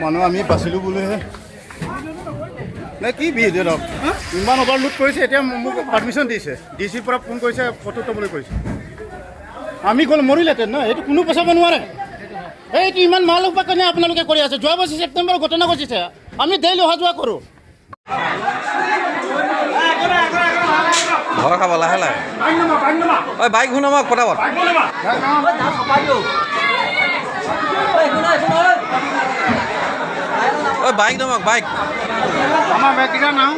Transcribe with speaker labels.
Speaker 1: মানুহ আমি বাচিলোঁ বুলিহে নে কি বিহেভিয়াৰ ধৰক ইমান অভাৰলোড কৰিছে এতিয়া মোক পাৰ্মিশ্যন দিছে DC পৰা ফোন কৰিছে ফটো ল'বলৈ কৈছে আমি গ'ল মৰিলেহেঁতেন ন সেইটো কোনো বচাব নোৱাৰে এইটো ইমান মাল উপাৰ্জনে আপোনালোকে কৰি আছে যোৱা বছৰ ছেপ্টেম্বৰৰ ঘটনা ঘটিছে আমি ডেইলি অহা যোৱা কৰোঁ
Speaker 2: ভয় খাব লাহে লাহে ঐ বাইক শুনামক পটাপট ঐ বাইক নমক বাইক
Speaker 1: আমাৰ বেগকেইটা নাও